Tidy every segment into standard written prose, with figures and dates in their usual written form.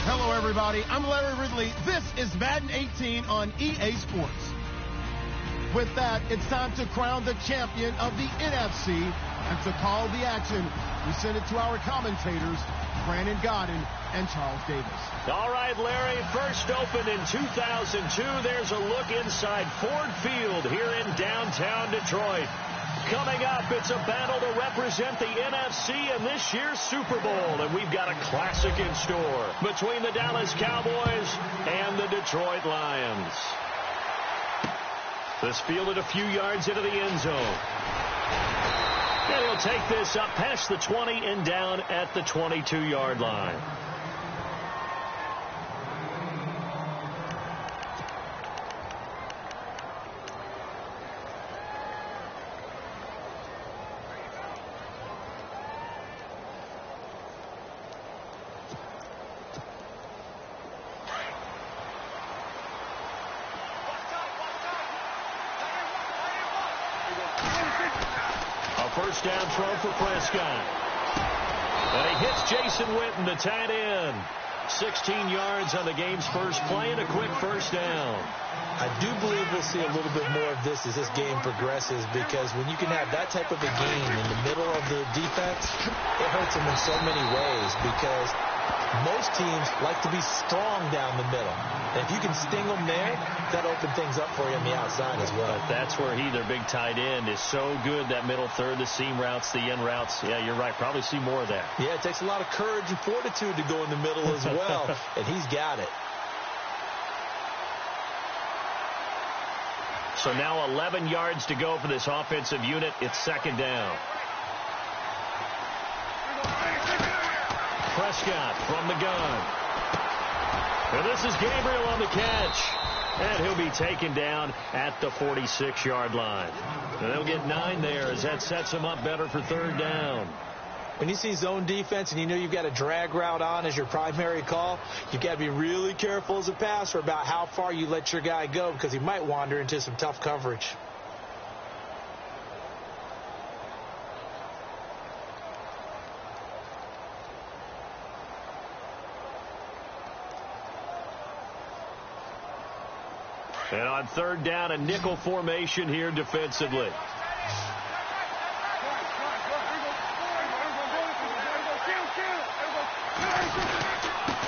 Hello, everybody. I'm Larry Ridley. This is Madden 18 on EA Sports. With that, it's time to crown the champion of the NFC. And to call the action, we send it to our commentators, Brandon Godden and Charles Davis. All right, Larry, first opened in 2002. There's a look inside Ford Field here in downtown Detroit. Coming up, it's a battle to represent the NFC in this year's Super Bowl. And we've got a classic in store between the Dallas Cowboys and the Detroit Lions. This fielded a few yards into the end zone. And he'll take this up past the 20 and down at the 22-yard line. First down throw for Prescott. And he hits Jason Witten, the tight end. 16 yards on the game's first play and a quick first down. I do believe we'll see a little bit more of this as this game progresses, because when you can have that type of a game in the middle of the defense, it hurts them in so many ways, because most teams like to be strong down the middle. And if you can sting them there, that'll open things up for you on the outside as well. But that's where their big tight end, is so good, that middle third, the seam routes, the end routes. Yeah, you're right. Probably see more of that. Yeah, it takes a lot of courage and fortitude to go in the middle as well, and he's got it. So now 11 yards to go for this offensive unit. It's second down. Prescott from the gun. And this is Gabriel on the catch. And he'll be taken down at the 46-yard line. And they'll get 9 there as that sets him up better for third down. When you see zone defense and you know you've got a drag route on as your primary call, you've got to be really careful as a passer about how far you let your guy go, because he might wander into some tough coverage. And on third down, a nickel formation here defensively.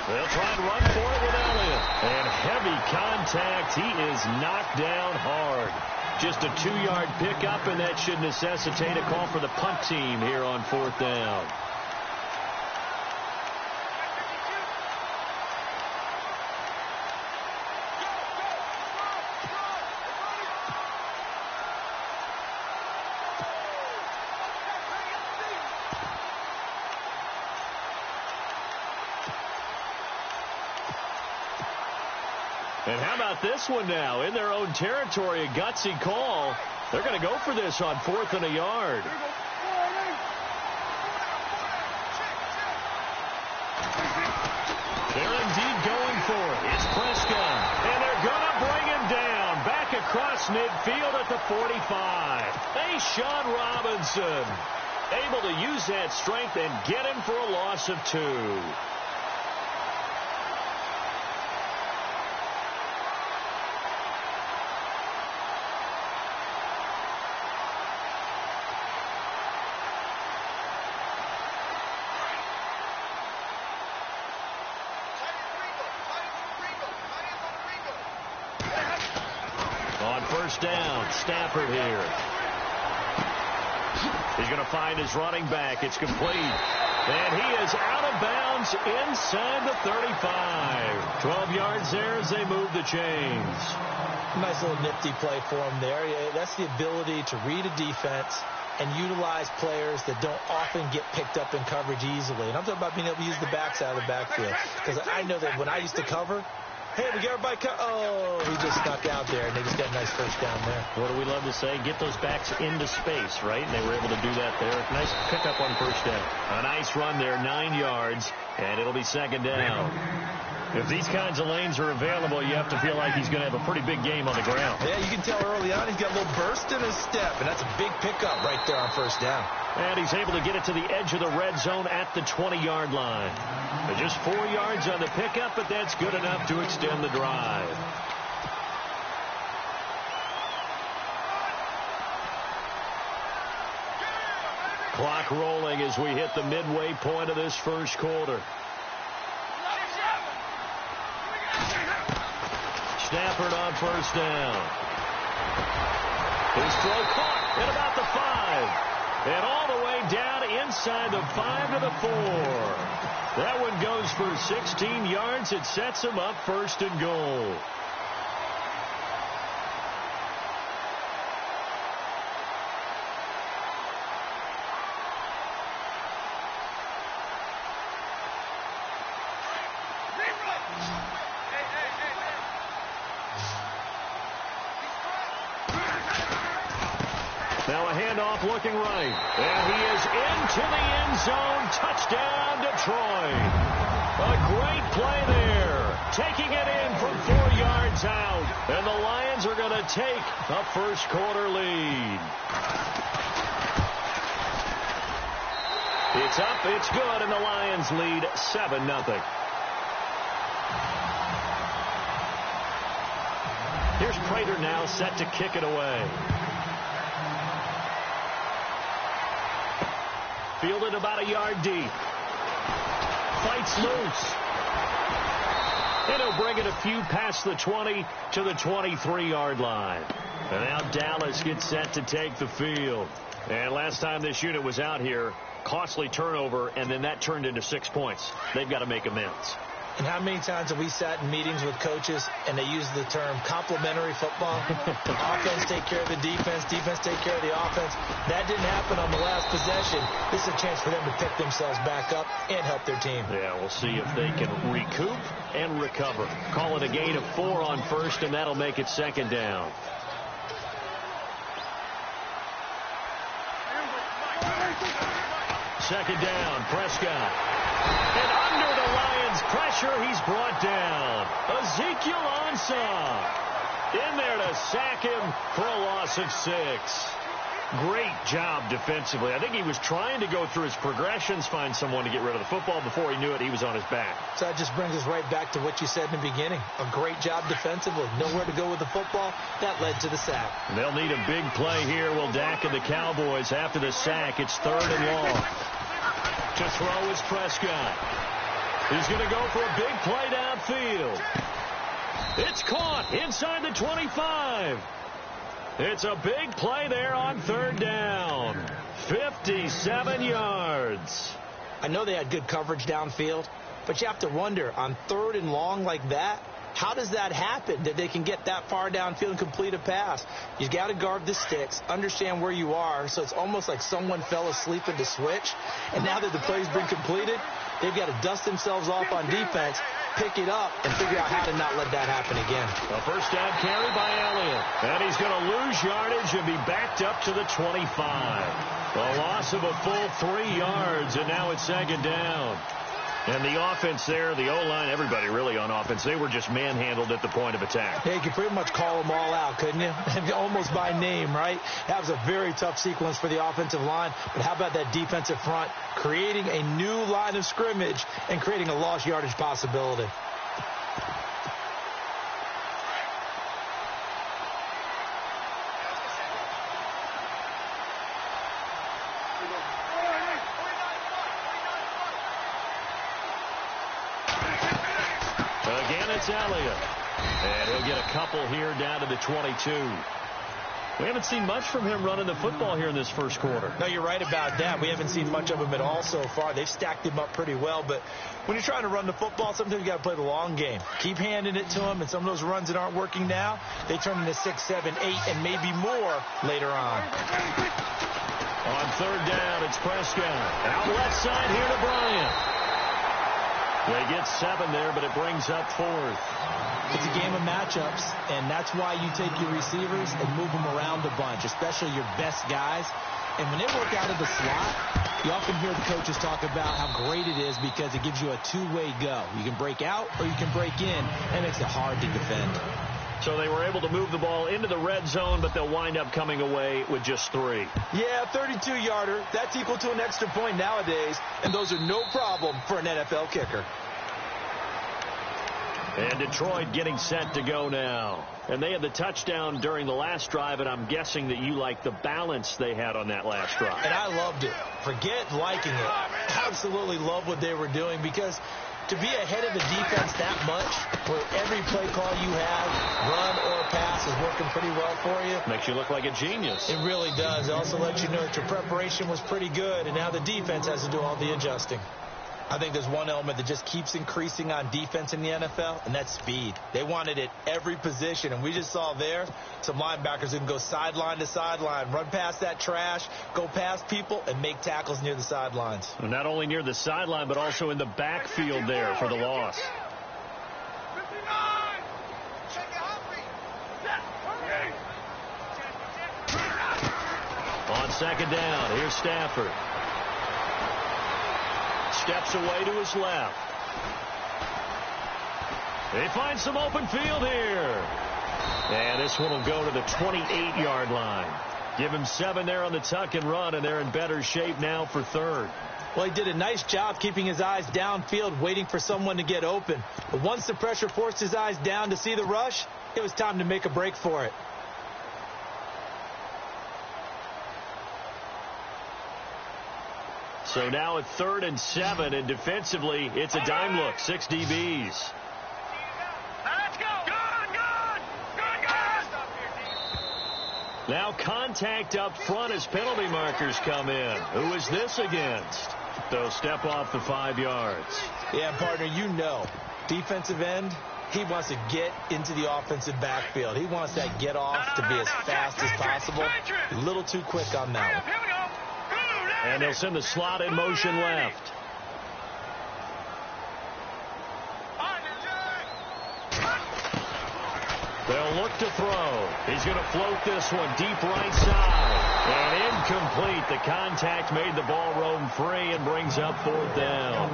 They'll try and run for it with Elliott. And heavy contact. He is knocked down hard. Just a 2-yard pickup, and that should necessitate a call for the punt team here on fourth down. And how about this one now? In their own territory, a gutsy call. They're going to go for this on 4th and a yard. They're indeed going for it. It's Prescott. And they're going to bring him down. Back across midfield at the 45. Sean Robinson able to use that strength and get him for a loss of 2. First down, Stafford here. He's going to find his running back. It's complete. And he is out of bounds inside the 35. 12 yards there as they move the chains. Nice little nifty play for him there. That's the ability to read a defense and utilize players that don't often get picked up in coverage easily. And I'm talking about being able to use the backside of the backfield. Because I know that when I used to cover, hey, we got everybody oh, he just snuck out there, and they just got a nice first down there. What do we love to say? Get those backs into space, right? And they were able to do that there. Nice pickup on first down. A nice run there, 9 yards, and it'll be second down. If these kinds of lanes are available, you have to feel like he's going to have a pretty big game on the ground. Yeah, you can tell early on he's got a little burst in his step, and that's a big pickup right there on first down. And he's able to get it to the edge of the red zone at the 20-yard line. Just 4 yards on the pickup, but that's good enough to extend the drive. Clock rolling as we hit the midway point of this first quarter. Stafford on first down. His throw caught at about the 5. And all the way down inside the 5 to the 4. That one goes for 16 yards. It sets him up first and goal. Now a handoff looking right. And he is into the end zone. Touchdown, Detroit. A great play there. Taking it in from 4 yards out. And the Lions are going to take a first quarter lead. It's up, it's good, and the Lions lead 7-0. Here's Prater now set to kick it away. Fielded about a yard deep. Fights loose. And he'll bring it a few past the 20 to the 23-yard line. And now Dallas gets set to take the field. And last time this unit was out here, costly turnover, and then that turned into 6 points. They've got to make amends. And how many times have we sat in meetings with coaches and they use the term complementary football? Offense take care of the defense, defense take care of the offense. That didn't happen on the last possession. This is a chance for them to pick themselves back up and help their team. Yeah, we'll see if they can recoup and recover. Call it a gain of 4 on first, and that'll make it second down. Second down, Prescott. And under the Lions' pressure, he's brought down. Ezekiel Ansah in there to sack him for a loss of 6. Great job defensively. I think he was trying to go through his progressions, find someone to get rid of the football. Before he knew it, he was on his back. So that just brings us right back to what you said in the beginning. A great job defensively. Nowhere to go with the football. That led to the sack. They'll need a big play here. Will Dak and the Cowboys after the sack. It's 3rd and long. To throw is Prescott. He's going to go for a big play downfield. It's caught inside the 25. It's a big play there on 3rd down. 57 yards. I know they had good coverage downfield, but you have to wonder, on 3rd and long like that, how does that happen, that they can get that far downfield and complete a pass? You got to guard the sticks, understand where you are, so it's almost like someone fell asleep in the switch, and now that the play's been completed, they've got to dust themselves off on defense, pick it up, and figure out how to not let that happen again. A first down carry by Elliott, and he's going to lose yardage and be backed up to the 25. A loss of a full 3 yards, and now it's second down. And the offense there, the O-line, everybody really on offense, they were just manhandled at the point of attack. Yeah, you could pretty much call them all out, couldn't you? Almost by name, right? That was a very tough sequence for the offensive line. But how about that defensive front creating a new line of scrimmage and creating a lost yardage possibility? It's Elliott. And he'll get a couple here down to the 22. We haven't seen much from him running the football here in this first quarter. No, you're right about that. We haven't seen much of him at all so far. They've stacked him up pretty well. But when you're trying to run the football, sometimes you got to play the long game. Keep handing it to him. And some of those runs that aren't working now, they turn into 6, 7, 8, and maybe more later on. On third down, it's Prescott. Out left side here to Bryant. They get 7 there, but it brings up 4th. It's a game of matchups, and that's why you take your receivers and move them around a bunch, especially your best guys. And when they work out of the slot, you often hear the coaches talk about how great it is because it gives you a two-way go. You can break out or you can break in, and it makes it hard to defend. So they were able to move the ball into the red zone, but they'll wind up coming away with just 3. Yeah, 32-yarder. That's equal to an extra point nowadays, and those are no problem for an NFL kicker. And Detroit getting set to go now. And they had the touchdown during the last drive, and I'm guessing that you like the balance they had on that last drive. And I loved it. Forget liking it. Absolutely love what they were doing because to be ahead of the defense that much, where every play call you have, run or pass, is working pretty well for you. Makes you look like a genius. It really does. It also lets you know that your preparation was pretty good, and now the defense has to do all the adjusting. I think there's one element that just keeps increasing on defense in the NFL, and that's speed. They want it at every position, and we just saw there some linebackers who can go sideline to sideline, run past that trash, go past people, and make tackles near the sidelines. And not only near the sideline, but also in the backfield there for the loss. On second down, here's Stafford. Steps away to his left. They find some open field here. And this one will go to the 28-yard line. Give him 7 there on the tuck and run, and they're in better shape now for third. Well, he did a nice job keeping his eyes downfield, waiting for someone to get open. But once the pressure forced his eyes down to see the rush, it was time to make a break for it. So now at 3rd and 7, and defensively, it's a dime look. 6 DBs. Let's go. Now contact up front as penalty markers come in. Who is this against? They'll step off the 5 yards. Yeah, partner, you know, defensive end, he wants to get into the offensive backfield. He wants that get off to be as fast as possible. A little too quick on that one. And they'll send the slot in motion left. They'll look to throw. He's going to float this one deep right side. And incomplete. The contact made the ball roam free and brings up 4th down.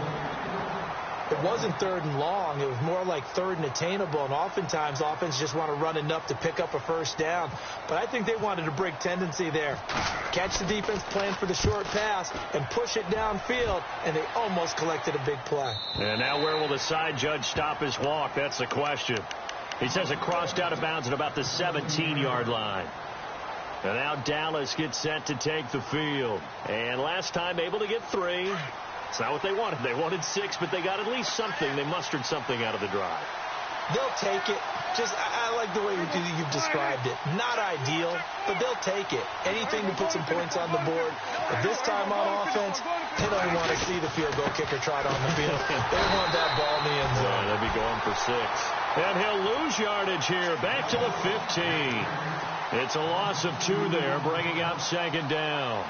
It wasn't 3rd and long. It was more like 3rd and attainable. And oftentimes, offense just want to run enough to pick up a first down. But I think they wanted a break tendency there. Catch the defense plan for the short pass and push it downfield. And they almost collected a big play. And now where will the side judge stop his walk? That's the question. He says it crossed out of bounds at about the 17-yard line. And now Dallas gets set to take the field. And last time able to get 3. It's not what they wanted. They wanted 6, but they got at least something. They mustered something out of the drive. They'll take it. Just, I like the way you've described it. Not ideal, but they'll take it. Anything to put some points on the board. But this time on offense, they don't want to see the field goal kicker trot on the field. They want that ball in the end zone. Yeah, they'll be going for 6. And he'll lose yardage here. Back to the 15. It's a loss of 2 there, bringing up second down.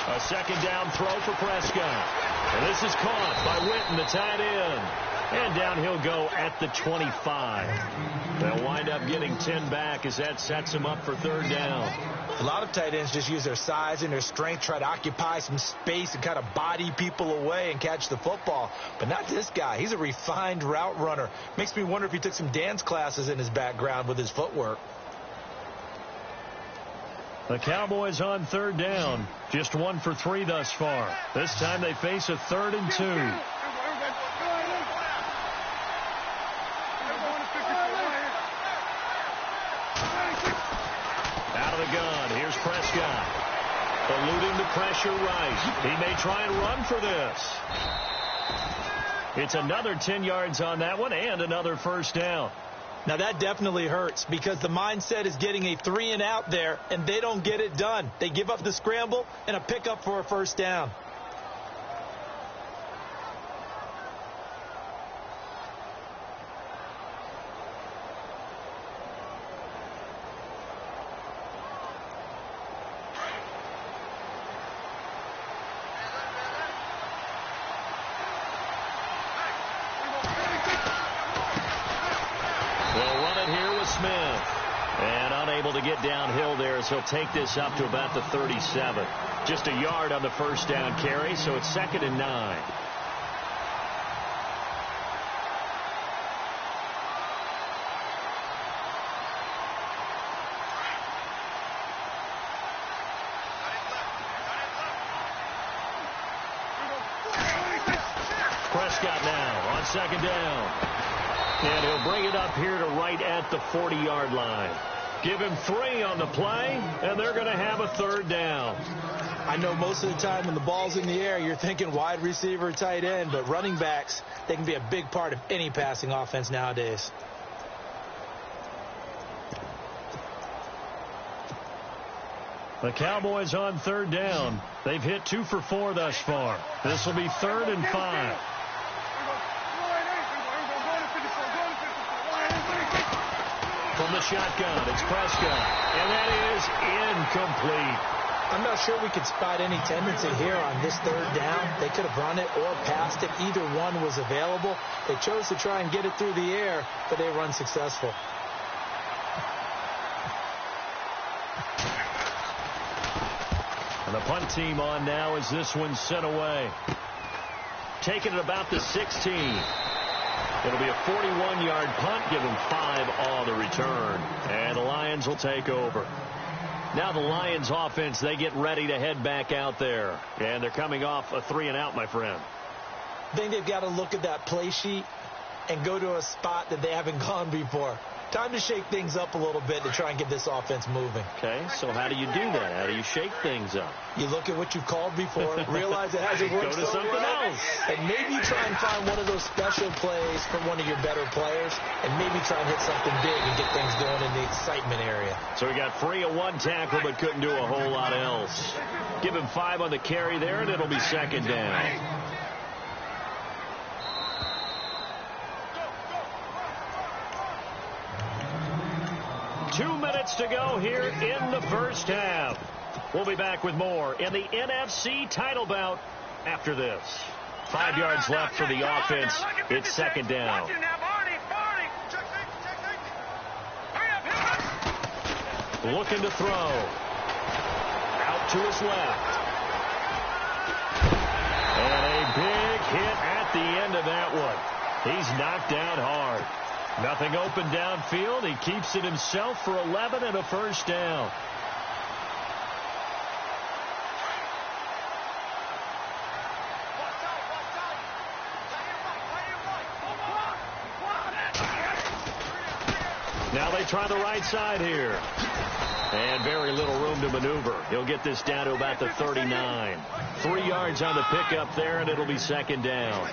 A second down throw for Prescott. And this is caught by Witten, the tight end. And down he'll go at the 25. They'll wind up getting 10 back as that sets him up for 3rd down. A lot of tight ends just use their size and their strength, try to occupy some space and kind of body people away and catch the football. But not this guy. He's a refined route runner. Makes me wonder if he took some dance classes in his background with his footwork. The Cowboys on 3rd down. Just 1 for 3 thus far. This time they face a 3rd and 2. Out of the gun. Here's Prescott. Eluding the pressure right. He may try and run for this. It's another 10 yards on that one and another first down. Now, that definitely hurts because the mindset is getting a 3-and-out there, and they don't get it done. They give up the scramble and a pickup for a first down. They'll run it here with Smith. And unable to get downhill there, so he'll take this up to about the 37. Just a yard on the first down carry, so it's 2nd and 9. Prescott now on 2nd down. And he'll bring it up here to right at the 40-yard line. Give him 3 on the play, and they're going to have a 3rd down. I know most of the time when the ball's in the air, you're thinking wide receiver, tight end, but running backs, they can be a big part of any passing offense nowadays. The Cowboys on 3rd down. They've hit 2 for 4 thus far. This will be 3rd and 5. From the shotgun, it's Prescott, and that is incomplete. I'm not sure we could spot any tendency here on this 3rd down. They could have run it or passed it. Either one was available. They chose to try and get it through the air, but they were unsuccessful. And the punt team on now as this one's sent away. Taking it about the 16. It'll be a 41-yard punt. Give them 5 on the return. And the Lions will take over. Now the Lions offense, they get ready to head back out there. And they're coming off a 3-and-out, my friend. I think they've got to look at that play sheet and go to a spot that they haven't gone before. Time to shake things up a little bit to try and get this offense moving. Okay, so how do you do that? How do you shake things up? You look at what you've called before, realize it hasn't worked Go to something else. and maybe try and find one of those special plays from one of your better players, and maybe try and hit something big and get things going in the excitement area. So we got 3 of 1 tackle, but couldn't do a whole lot else. Give him 5 on the carry there, and it'll be 2nd down. Two minutes to go here in the first half. We'll be back with more in the NFC title bout after this. 5 yards left for the offense. It's 2nd down. Looking to throw. Out to his left. And a big hit at the end of that one. He's knocked down hard. Nothing open downfield. He keeps it himself for 11 and a first down. Now they try the right side here. And very little room to maneuver. He'll get this down to about the 39. 3 yards on the pickup there, and it'll be 2nd down.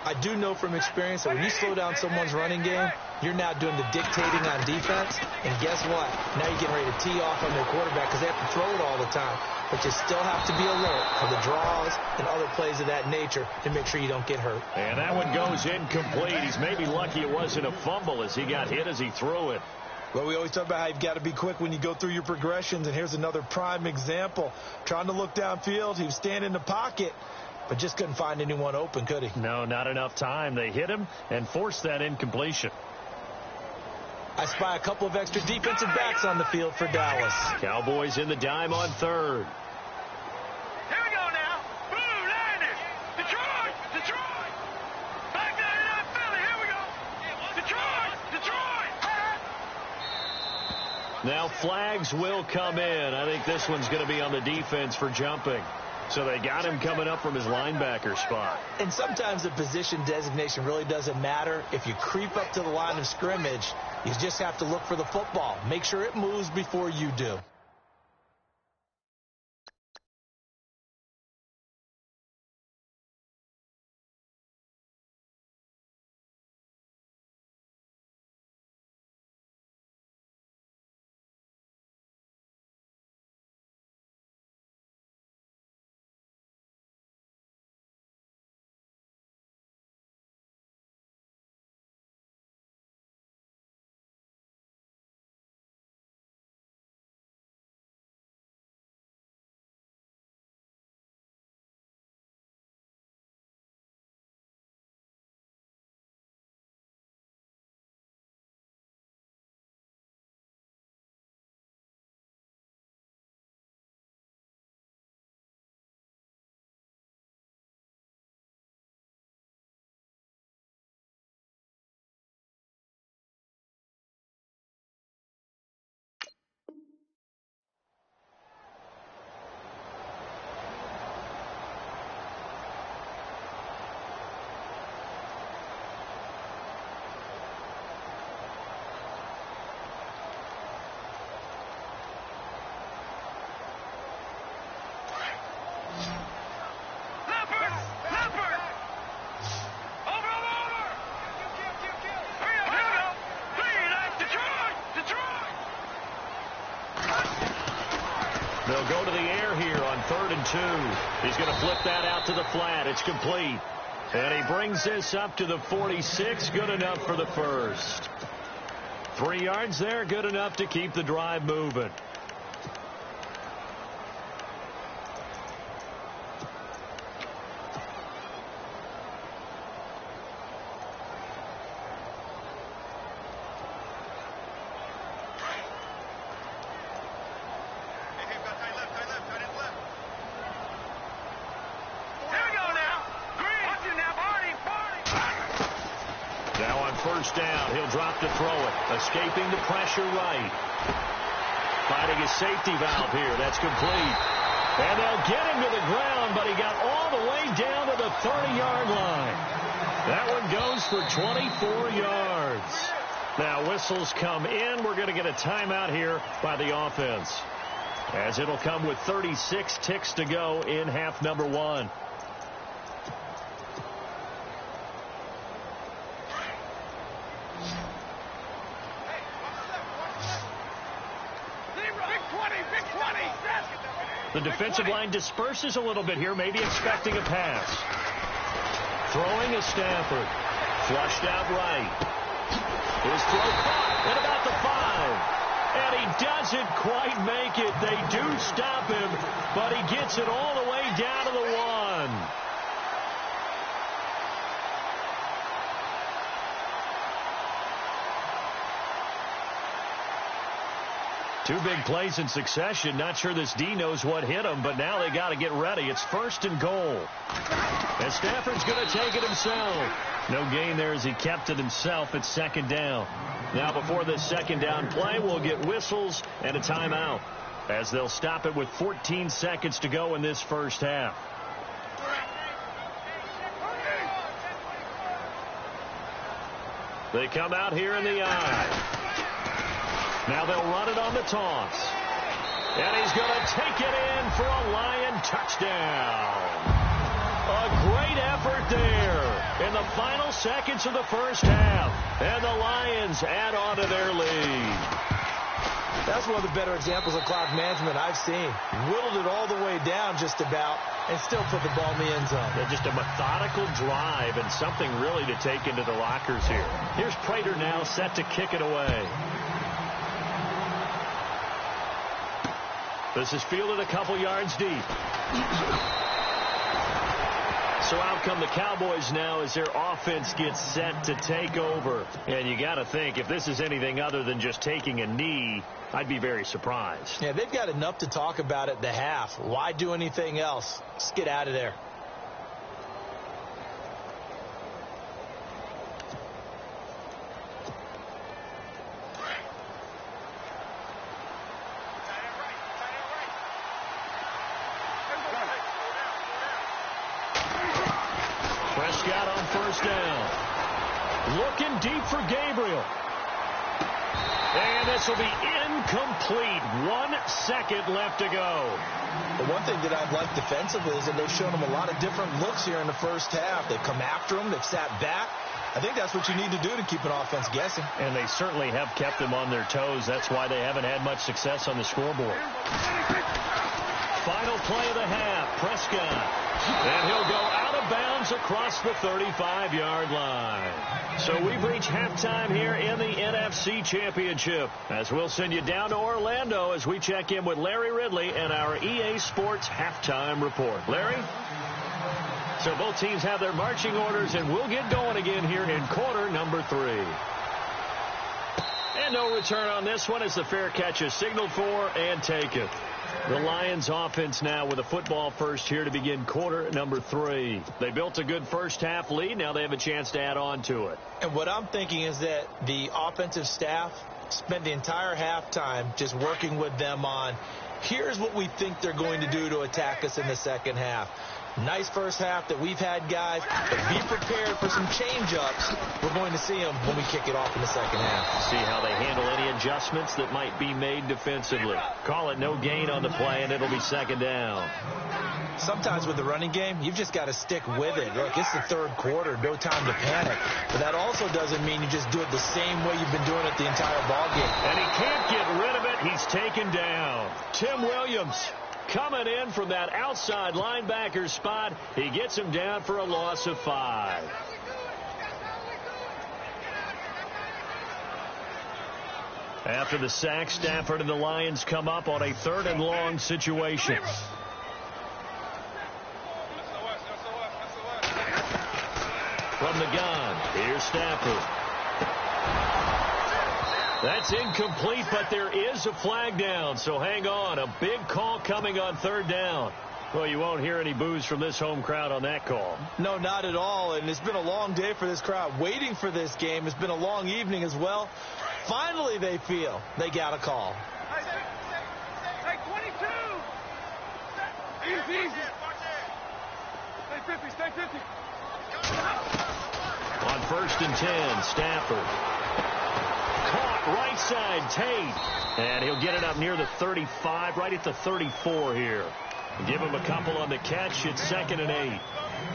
I do know from experience that when you slow down someone's running game, you're now doing the dictating on defense. And guess what? Now you're getting ready to tee off on their quarterback because they have to throw it all the time. But you still have to be alert for the draws and other plays of that nature to make sure you don't get hurt. And that one goes incomplete. He's maybe lucky it wasn't a fumble as he got hit as he threw it. Well, we always talk about how you've got to be quick when you go through your progressions, and here's another prime example. Trying to look downfield, he was standing in the pocket, but just couldn't find anyone open, could he? No, not enough time. They hit him and forced that incompletion. I spy a couple of extra defensive backs on the field for Dallas. Cowboys in the dime on 3rd. Here we go now. Blue Niners. Detroit. Detroit. Back there in Philly. Here we go. Detroit. Detroit. Now flags will come in. I think this one's going to be on the defense for jumping. So they got him coming up from his linebacker spot. And sometimes the position designation really doesn't matter. If you creep up to the line of scrimmage, you just have to look for the football. Make sure it moves before you do. 2. He's going to flip that out to the flat. It's complete. And he brings this up to the 46. Good enough for the first. 3 yards there. Good enough to keep the drive moving. First down. He'll drop to throw it. Escaping the pressure right. Finding his safety valve here. That's complete. And they'll get him to the ground, but he got all the way down to the 30-yard line. That one goes for 24 yards. Now whistles come in. We're going to get a timeout here by the offense, as it'll come with 36 ticks to go in half number 1. The defensive line disperses a little bit here, maybe expecting a pass. Throwing is Stafford. Flushed out right. His throw caught at about the 5. And he doesn't quite make it. They do stop him, but he gets it all the way down to the 1. Two big plays in succession. Not sure this D knows what hit him, but now they got to get ready. It's 1st and goal. And Stafford's going to take it himself. No gain there as he kept it himself. It's 2nd down. Now before this 2nd down play, we'll get whistles and a timeout, as they'll stop it with 14 seconds to go in this first half. They come out here in the eye. Now they'll run it on the toss. And he's going to take it in for a Lion touchdown. A great effort there in the final seconds of the first half. And the Lions add on to their lead. That's one of the better examples of clock management I've seen. Whittled it all the way down just about and still put the ball in the end zone. Yeah, just a methodical drive and something really to take into the lockers here. Here's Prater now set to kick it away. This is fielded a couple yards deep. So out come the Cowboys now as their offense gets set to take over. And you got to think, if this is anything other than just taking a knee, I'd be very surprised. Yeah, they've got enough to talk about at the half. Why do anything else? Just get out of there. Prescott on first down. Looking deep for Gabriel. And this will be incomplete. 1 second left to go. The one thing that I've liked defensively is that they've shown them a lot of different looks here in the first half. They've come after them. They've sat back. I think that's what you need to do to keep an offense guessing. And they certainly have kept them on their toes. That's why they haven't had much success on the scoreboard. Final play of the half. Prescott. And he'll go out of bounds across the 35-yard line. So we've reached halftime here in the NFC Championship, as we'll send you down to Orlando as we check in with Larry Ridley and our EA Sports halftime report. Larry? So both teams have their marching orders, and we'll get going again here in quarter number 3. And no return on this one as the fair catch is signaled for and taken. The Lions offense now with a football first here to begin quarter number 3. They built a good first half lead. Now they have a chance to add on to it. And what I'm thinking is that the offensive staff spent the entire halftime just working with them on, here's what we think they're going to do to attack us in the second half. Nice first half that we've had, guys, but be prepared for some change-ups. We're going to see them when we kick it off in the second half. See how they handle any adjustments that might be made defensively. Call it no gain on the play, and it'll be second down. Sometimes with the running game, you've just got to stick with it. Look, it's the third quarter, no time to panic. But that also doesn't mean you just do it the same way you've been doing it the entire ballgame. And he can't get rid of it. He's taken down. Tim Williams. Coming in from that outside linebacker spot, he gets him down for a loss of 5. After the sack, Stafford and the Lions come up on a 3rd and long situation. From the gun, here's Stafford. That's incomplete, but there is a flag down, so hang on. A big call coming on 3rd down. Well, you won't hear any boos from this home crowd on that call. No, not at all, and it's been a long day for this crowd waiting for this game. It's been a long evening as well. Finally, they feel they got a call. Hey, 22! Easy, easy. Stay 50, stay 50. On 1st and 10, Stafford. Caught right side, Tate. And he'll get it up near the 35, right at the 34 here. Give him a couple on the catch. It's 2nd and 8.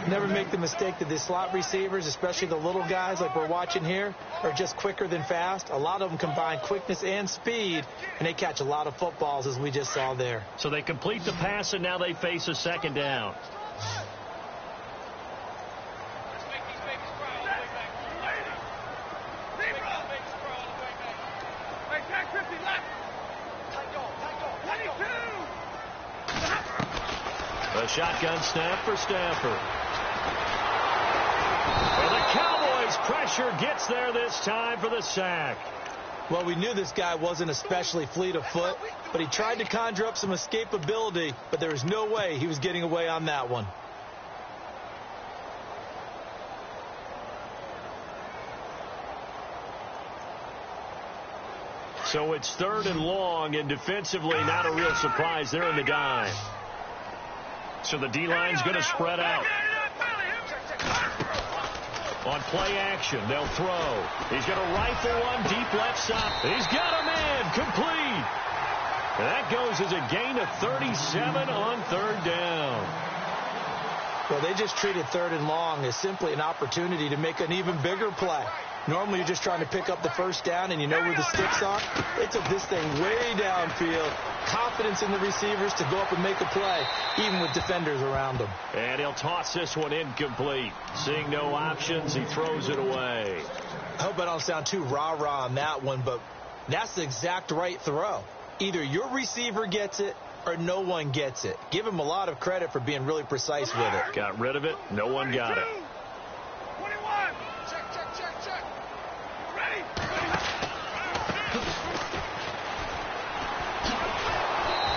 Never make the mistake that the slot receivers, especially the little guys like we're watching here, are just quicker than fast. A lot of them combine quickness and speed, and they catch a lot of footballs, as we just saw there. So they complete the pass, and now they face a 2nd down. A shotgun snap for Stafford. And the Cowboys' pressure gets there this time for the sack. Well, we knew this guy wasn't especially fleet of foot, but he tried to conjure up some escapability, but there was no way he was getting away on that one. So it's 3rd and long, and defensively not a real surprise. They're in the dime. So the D-line's going to spread out. On play action, they'll throw. He's going to rifle one deep left side. He's got a man complete. And that goes as a gain of 37 on 3rd down. Well, they just treated 3rd and long as simply an opportunity to make an even bigger play. Normally, you're just trying to pick up the 1st down, and you know where the sticks are. They took this thing way downfield. Confidence in the receivers to go up and make a play, even with defenders around them. And he'll toss this one incomplete. Seeing no options, he throws it away. I hope I don't sound too rah-rah on that one, but that's the exact right throw. Either your receiver gets it or no one gets it. Give him a lot of credit for being really precise with it. Got rid of it. No one got it. 21. Check. Ready?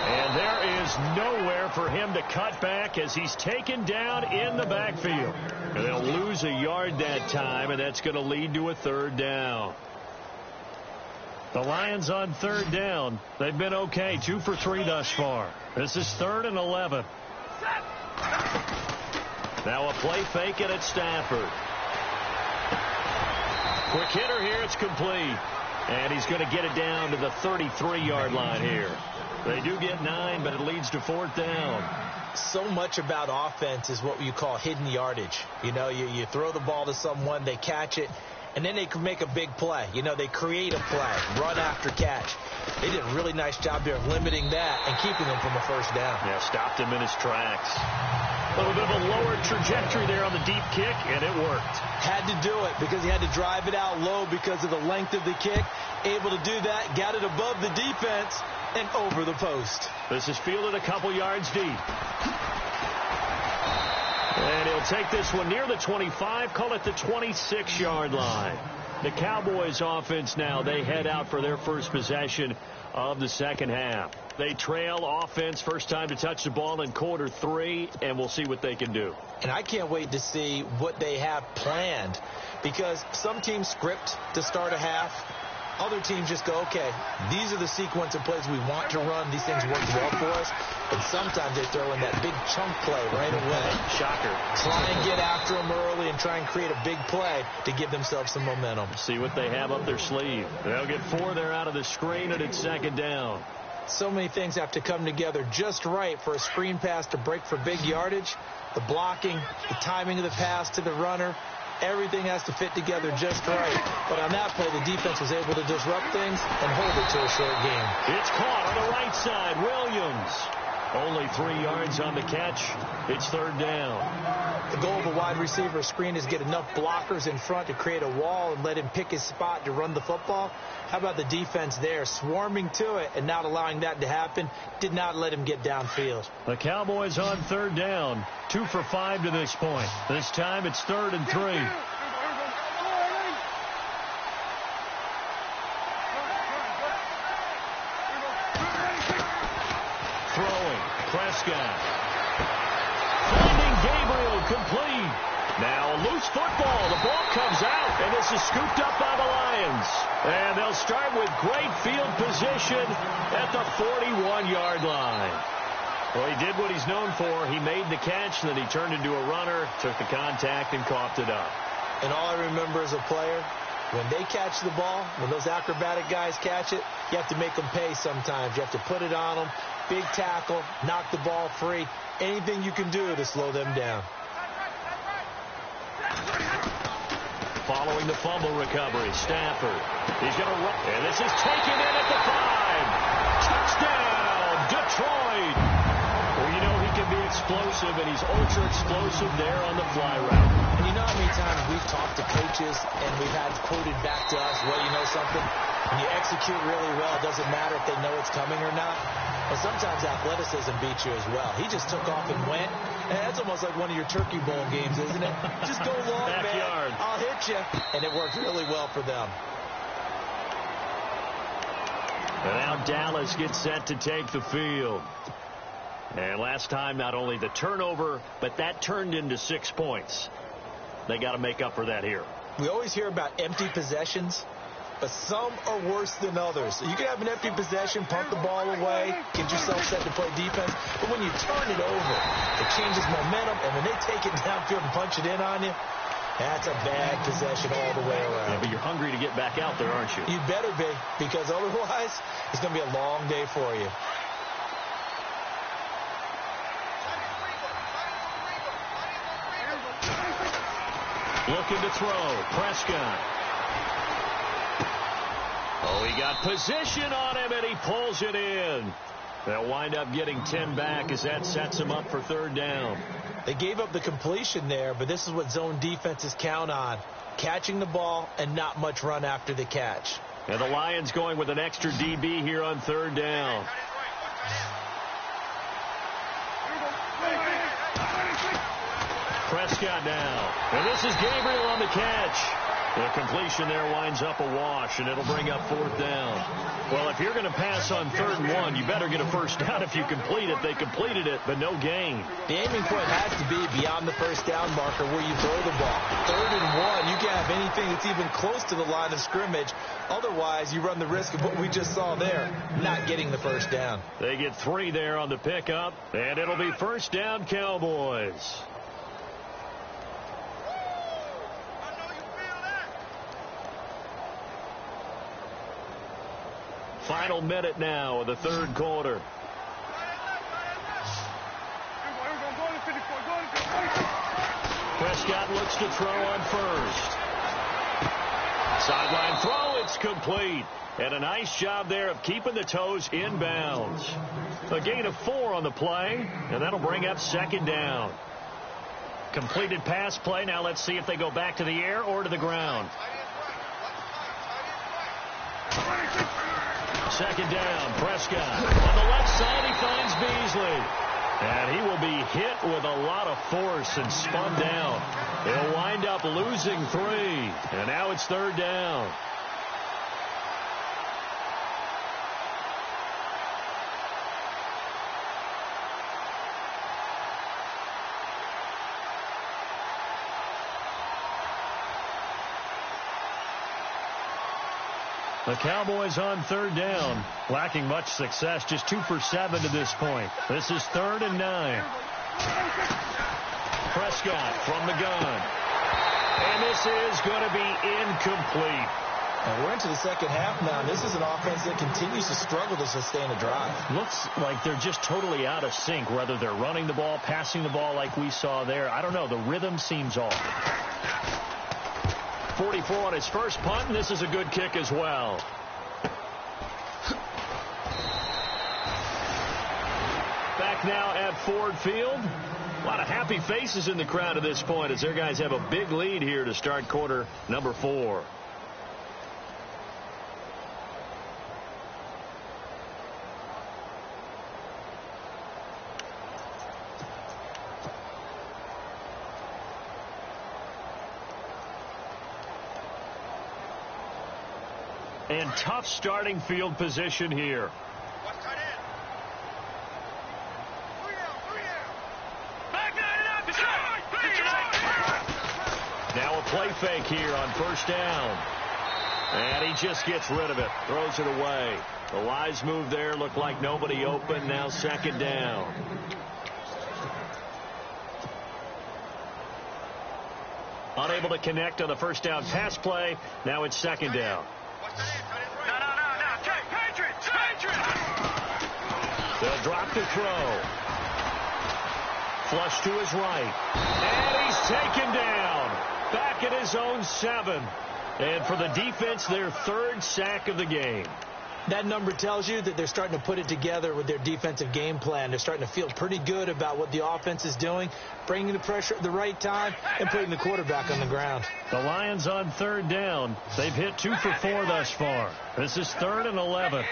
And there is nowhere for him to cut back as he's taken down in the backfield. And they'll lose a yard that time, and that's going to lead to a 3rd down. The Lions on 3rd down. They've been okay, 2 for 3 thus far. This is 3rd and 11. Now a play fake, and it's Stafford. Quick hitter here, it's complete. And he's going to get it down to the 33-yard line here. They do get 9, but it leads to 4th down. So much about offense is what you call hidden yardage. You know, you throw the ball to someone, they catch it, and then they can make a big play. You know, they create a play, run after catch. They did a really nice job there of limiting that and keeping him from a 1st down. Yeah, stopped him in his tracks. A little bit of a lower trajectory there on the deep kick, and it worked. Had to do it because he had to drive it out low because of the length of the kick. Able to do that, got it above the defense and over the post. This is fielded a couple yards deep. And he'll take this one near the 25, call it the 26-yard line. The Cowboys offense now, they head out for their first possession of the 2nd half. They trail offense, first time to touch the ball in quarter 3, and we'll see what they can do. And I can't wait to see what they have planned, because some teams script to start a half. Other teams just go, okay, these are the sequence of plays we want to run. These things work well for us. And sometimes they throw in that big chunk play right away. Shocker. Try and get after them early and try and create a big play to give themselves some momentum. See what they have up their sleeve. They'll get 4 there out of the screen, and it's 2nd down. So many things have to come together just right for a screen pass to break for big yardage. The blocking, the timing of the pass to the runner. Everything has to fit together just right. But on that play, the defense was able to disrupt things and hold it to a short game. It's caught on the right side. Williams. Only 3 yards on the catch. It's third down. The goal of a wide receiver screen is get enough blockers in front to create a wall and let him pick his spot to run the football. How about the defense there, swarming to it and not allowing that to happen? Did not let him get downfield. The Cowboys on third down. 2 for 5 to this point. This time it's 3rd and 3. Throwing. Prescott. Finding Gabriel complete. Now a loose football. The ball comes out, and this is scooped up by the Lions. And they'll start with great field position at the 41-yard line. Well, he did what he's known for. He made the catch, then he turned into a runner, took the contact, and coughed it up. And all I remember as a player, when they catch the ball, when those acrobatic guys catch it, you have to make them pay sometimes. You have to put it on them. Big tackle, knock the ball free. Anything you can do to slow them down. Following the fumble recovery, Stafford. He's going to run. And this is taken in at the 5. Touchdown, Detroit. Well, you know he can be explosive, and he's ultra explosive there on the fly route. And you know how many times we've talked to coaches and we've had quoted back to us, well, you know something? When you execute really well, it doesn't matter if they know it's coming or not. And sometimes athleticism beats you as well. He just took off and went. And that's almost like one of your Turkey Bowl games, isn't it? Just go long, Backyard. man. I'll hit you. And it worked really well for them. And now Dallas gets set to take the field. And last time, not only the turnover, but that turned into 6 points. They got to make up for that here. We always hear about empty possessions, but some are worse than others. You can have an empty possession, punt the ball away, get yourself set to play defense, but when you turn it over, it changes momentum, and when they take it downfield and punch it in on you, that's a bad possession all the way around. Yeah, but you're hungry to get back out there, aren't you? You better be, because otherwise, it's going to be a long day for you. Looking to throw. Prescott. Oh, he got position on him, and he pulls it in. They'll wind up getting 10 back as that sets him up for third down. They gave up the completion there, but this is what zone defenses count on. Catching the ball and not much run after the catch. And the Lions going with an extra DB here on third down. Prescott now. And this is Gabriel on the catch. The completion there winds up a wash, and it'll bring up fourth down. Well, if you're going to pass on 3rd and 1, you better get a first down if you complete it. They completed it, but no gain. The aiming point has to be beyond the first down marker where you throw the ball. 3rd and 1, you can't have anything that's even close to the line of scrimmage. Otherwise, you run the risk of what we just saw there, not getting the first down. They get 3 there on the pickup, and it'll be first down Cowboys. Final minute now of the third quarter. Prescott looks to throw on first. Sideline throw, it's complete. And a nice job there of keeping the toes inbounds. A gain of 4 on the play, and that'll bring up second down. Completed pass play. Now let's see if they go back to the air or to the ground. Second down, Prescott. On the left side, he finds Beasley. And he will be hit with a lot of force and spun down. He'll wind up losing 3. And now it's third down. The Cowboys on third down, lacking much success, just 2 for 7 to this point. This is 3rd and 9. Prescott from the gun. And this is going to be incomplete. And we're into the second half now. This is an offense that continues to struggle to sustain a drive. Looks like they're just totally out of sync, whether they're running the ball, passing the ball like we saw there. I don't know. The rhythm seems off. 44 on his first punt, and this is a good kick as well. Back back now at Ford Field. A lot of happy faces in the crowd at this point as their guys have a big lead here to start quarter number 4. And tough starting field position here. Now a play fake here on first down. And he just gets rid of it. Throws it away. The wise move there. Looked like nobody open. Now second down. Unable to connect on the first down pass play. Now it's second down. They'll drop the throw. Flush to his right. And he's taken down. Back at his own 7. And for the defense, their 3rd sack of the game. That number tells you that they're starting to put it together with their defensive game plan. They're starting to feel pretty good about what the offense is doing, bringing the pressure at the right time, and putting the quarterback on the ground. The Lions on 3rd down. They've hit 2 for 4 thus far. This is 3rd and 11.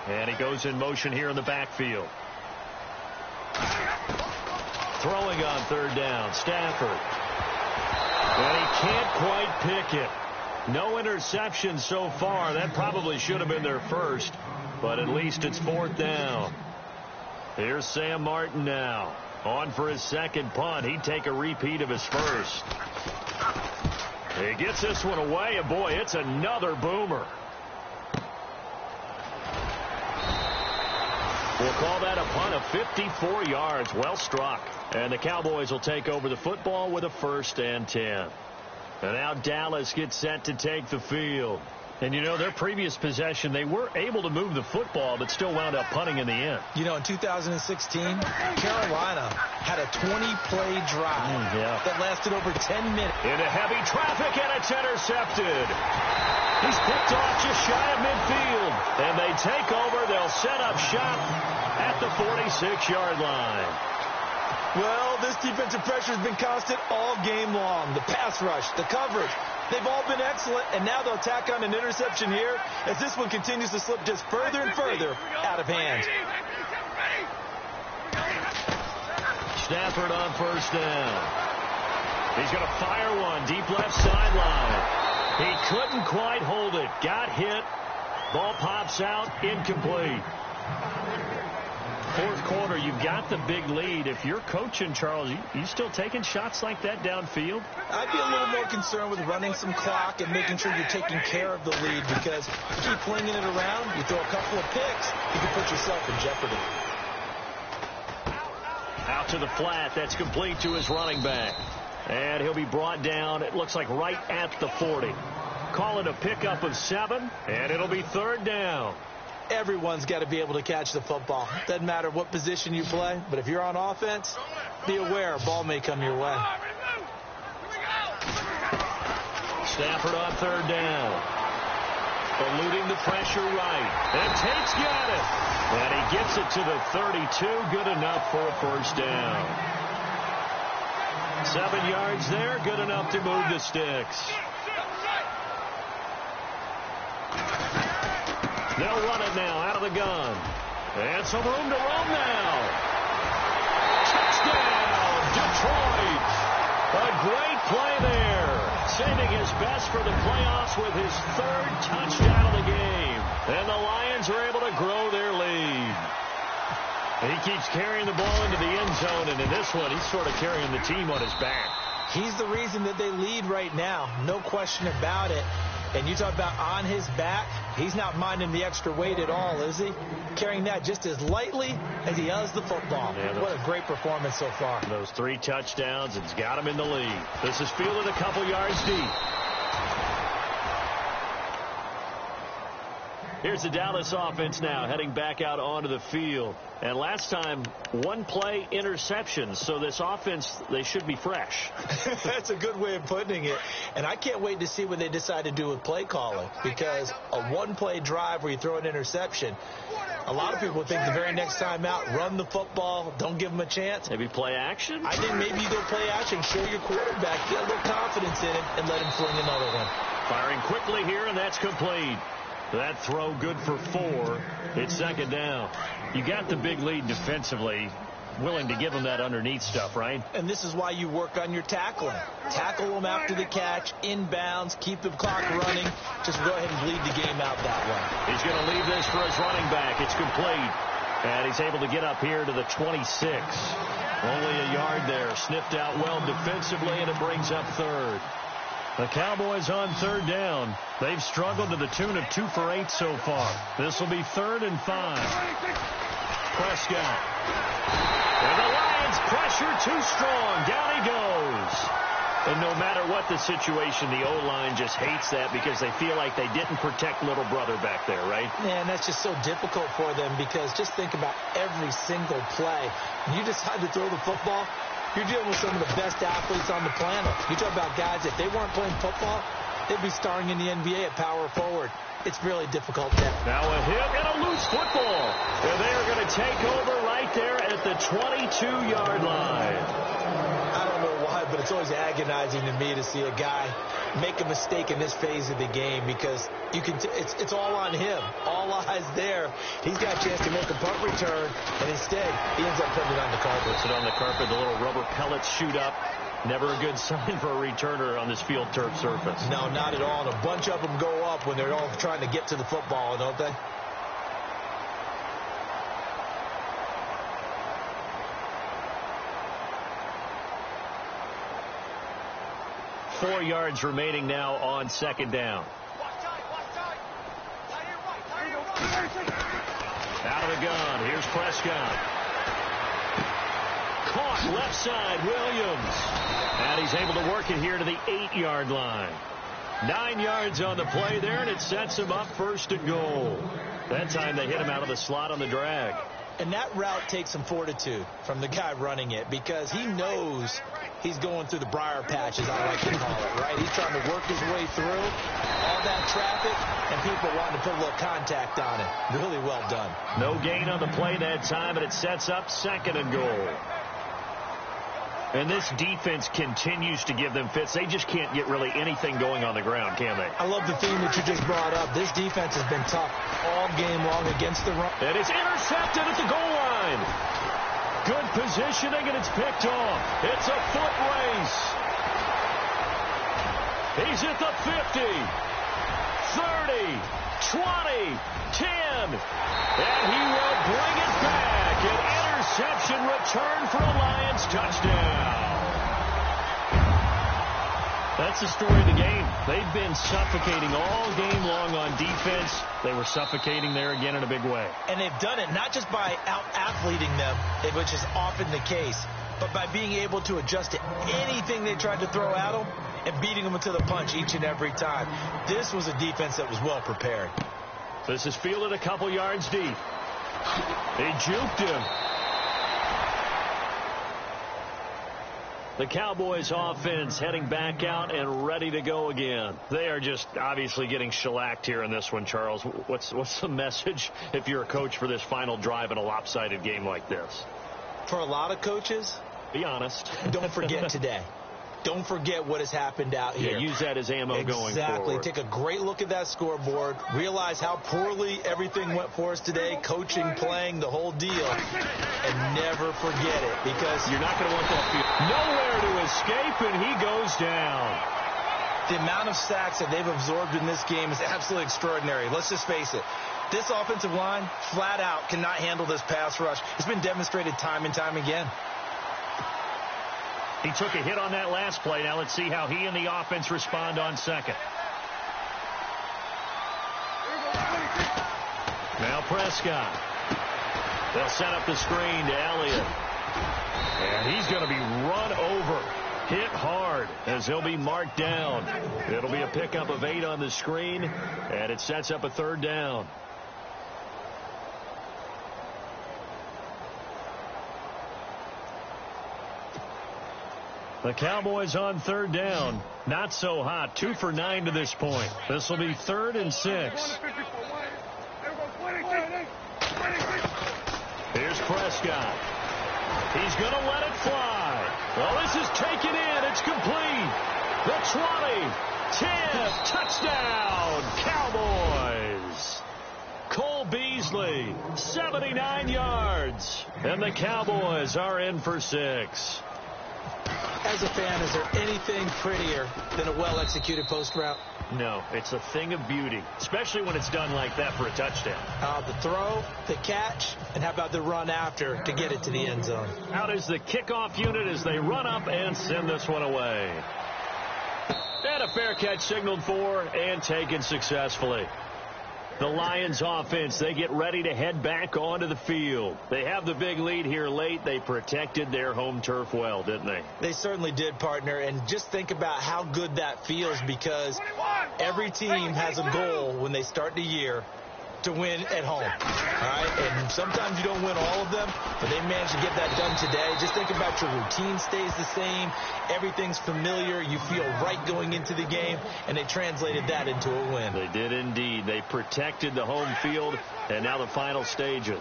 And he goes in motion here in the backfield. Throwing on 3rd down, Stafford. And he can't quite pick it. No interception so far. That probably should have been their first, but at least it's 4th down. Here's Sam Martin now. On for his second punt. He'd take a repeat of his first. He gets this one away, and boy, it's another boomer. We'll call that a punt of 54 yards. Well struck. And the Cowboys will take over the football with a 1st and 10. And now Dallas gets set to take the field. And, you know, their previous possession, they were able to move the football, but still wound up punting in the end. You know, in 2016, Carolina had a 20-play drive that lasted over 10 minutes. Into heavy traffic, and it's intercepted. He's picked off just shy of midfield. And they take over. They'll set up shop at the 46-yard line. Well, this defensive pressure has been constant all game long. The pass rush, the coverage, they've all been excellent, and now they'll tack on an interception here as this one continues to slip just further and further out of hand. Stafford on first down. He's going to fire one deep left sideline. He couldn't quite hold it. Got hit. Ball pops out. Incomplete. 4th quarter, you've got the big lead. If you're coaching, Charles, you still taking shots like that downfield? I'd be a little more concerned with running some clock and making sure you're taking care of the lead, because you keep flinging it around, you throw a couple of picks, you can put yourself in jeopardy. Out to the flat. That's complete to his running back. And he'll be brought down, it looks like right at the 40. Call it a pickup of 7, and it'll be 3rd down. Everyone's got to be able to catch the football. Doesn't matter what position you play, but if you're on offense, be aware a ball may come your way. Stafford on 3rd down. Eluding the pressure right. And Tate's got it. And he gets it to the 32. Good enough for a 1st down. 7 yards there. Good enough to move the sticks. They'll run it now out of the gun. And some room to roam now. Touchdown, Detroit. A great play there. Saving his best for the playoffs with his 3rd touchdown of the game. And the Lions are able to grow their lead. He keeps carrying the ball into the end zone, and in this one, he's sort of carrying the team on his back. He's the reason that they lead right now. No question about it. And you talk about on his back, he's not minding the extra weight at all, is he? Carrying that just as lightly as he does the football. Yeah, what a great performance so far. Those 3 touchdowns, it's got him in the lead. This is fielded a couple yards deep. Here's the Dallas offense now heading back out onto the field. And last time, one play interceptions. So this offense, they should be fresh. That's a good way of putting it. And I can't wait to see what they decide to do with play calling, because a one-play drive where you throw an interception, a lot of people think the very next time out, run the football, don't give them a chance. Maybe play action? I think maybe you go play action, show your quarterback, get a little confidence in it, and let him fling another one. Firing quickly here, and that's complete. That throw good for 4. It's second down. You got the big lead defensively. Willing to give them that underneath stuff, right? And this is why you work on your tackling. Tackle them after the catch, inbounds, keep the clock running. Just go ahead and bleed the game out that way. He's going to leave this for his running back. It's complete. And he's able to get up here to the 26. Only a yard there. Sniffed out well defensively, and it brings up third. The Cowboys on third down. They've struggled to the tune of 2 for 8 so far. This will be 3rd and 5. Prescott. And the Lions pressure too strong. Down he goes. And no matter what the situation, the O-line just hates that because they feel like they didn't protect little brother back there, right? Man, that's just so difficult for them, because just think about every single play. When you decide to throw the football, you're dealing with some of the best athletes on the planet. You talk about guys, if they weren't playing football, they'd be starring in the NBA at power forward. It's really difficult there. Now a hit and a loose football. And they are going to take over right there at the 22-yard line. I don't know why, but it's always agonizing to me to see a guy make a mistake in this phase of the game, because you can it's all on him. All eyes there. He's got a chance to make a punt return, and instead he ends up putting it on the carpet. Puts it on the carpet. The little rubber pellets shoot up. Never a good sign for a returner on this field turf surface. No, not at all. And a bunch of them go up when they're all trying to get to the football, don't they? Four yards remaining now on second down. Out of the gun. Here's Prescott. Caught left side, Williams. And he's able to work it here to the 8-yard line. 9 yards on the play there, and it sets him up 1st and goal. That time they hit him out of the slot on the drag. And that route takes some fortitude from the guy running it, because he knows he's going through the briar patch, as I like to call it, right? He's trying to work his way through all that traffic, and people wanting to put a little contact on it. Really well done. No gain on the play that time, and it sets up 2nd and goal. And this defense continues to give them fits. They just can't get really anything going on the ground, can they? I love the theme that you just brought up. This defense has been tough all game long against the run. And it's intercepted at the goal line. Good positioning, and it's picked off. It's a foot race. He's at the 50, 30, 20, 10. And he will bring it back. An interception return for a Lions touchdown. That's the story of the game. They've been suffocating all game long on defense. They were suffocating there again in a big way. And they've done it not just by out-athleting them, which is often the case, but by being able to adjust to anything they tried to throw at them and beating them to the punch each and every time. This was a defense that was well prepared. This is fielded a couple yards deep. They juked him. The Cowboys offense heading back out and ready to go again. They are just obviously getting shellacked here in this one, Charles. What's the message if you're a coach for this final drive in a lopsided game like this? For a lot of coaches, be honest. Don't forget today. Don't forget what has happened out here. Yeah, use that as ammo going forward. Exactly. Take a great look at that scoreboard. Realize how poorly everything went for us today. Coaching, playing, the whole deal. And never forget it, because you're not going to want that field. Nowhere to escape, and he goes down. The amount of sacks that they've absorbed in this game is absolutely extraordinary. Let's just face it. This offensive line, flat out, cannot handle this pass rush. It's been demonstrated time and time again. He took a hit on that last play. Now let's see how he and the offense respond on second. Now Prescott. They'll set up the screen to Elliott. And he's going to be run over. Hit hard as he'll be marked down. It'll be a pickup of 8 on the screen, and it sets up a 3rd down. The Cowboys on third down. Not so hot. 2 for 9 to this point. This will be 3rd and 6. Here's Prescott. He's going to let it fly. Well, this is taken in. It's complete. The 20. 10. Touchdown. Cowboys. Cole Beasley, 79 yards. And the Cowboys are in for 6. As a fan, is there anything prettier than a well-executed post route? No, it's a thing of beauty, especially when it's done like that for a touchdown. The throw, the catch, and how about the run after to get it to the end zone? Out is the kickoff unit as they run up and send this one away. And a fair catch signaled for and taken successfully. The Lions offense, they get ready to head back onto the field. They have the big lead here late. They protected their home turf well, didn't they? They certainly did, partner. And just think about how good that feels, because every team has a goal when they start the year to win at home. All right? And sometimes you don't win all of them, but they managed to get that done today. Just think about your routine stays the same. Everything's familiar. You feel right going into the game, and they translated that into a win. They did indeed. They protected the home field, and now the final stages.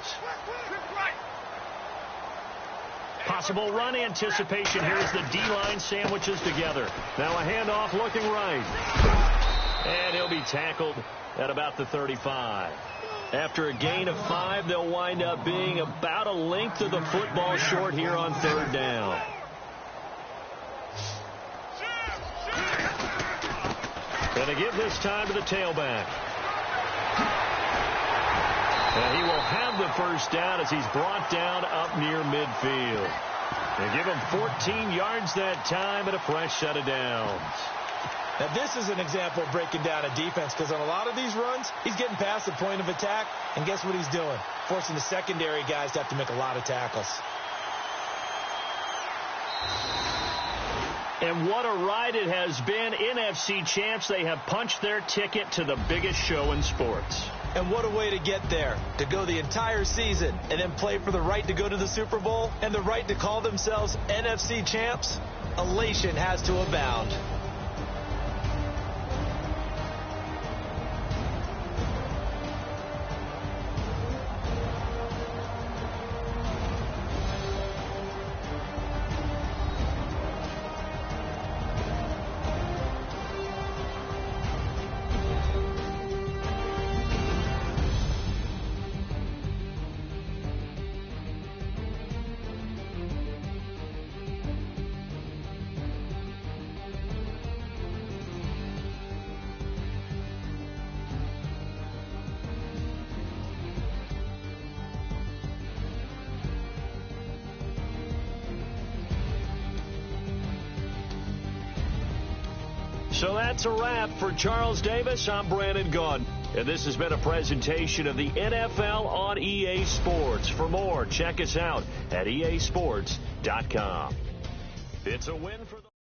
Possible run anticipation here as the D-line sandwiches together. Now a handoff looking right. And he'll be tackled at about the 35. After a gain of 5, they'll wind up being about a length of the football short here on third down. Going to give this time to the tailback. And he will have the first down as he's brought down up near midfield. They give him 14 yards that time and a fresh set of downs. Now, this is an example of breaking down a defense, because on a lot of these runs, he's getting past the point of attack, and guess what he's doing? Forcing the secondary guys to have to make a lot of tackles. And what a ride it has been. NFC champs, they have punched their ticket to the biggest show in sports. And what a way to get there, to go the entire season and then play for the right to go to the Super Bowl and the right to call themselves NFC champs. Elation has to abound. So that's a wrap for Charles Davis. I'm Brandon Gunn. And this has been a presentation of the NFL on EA Sports. For more, check us out at easports.com. It's a win for the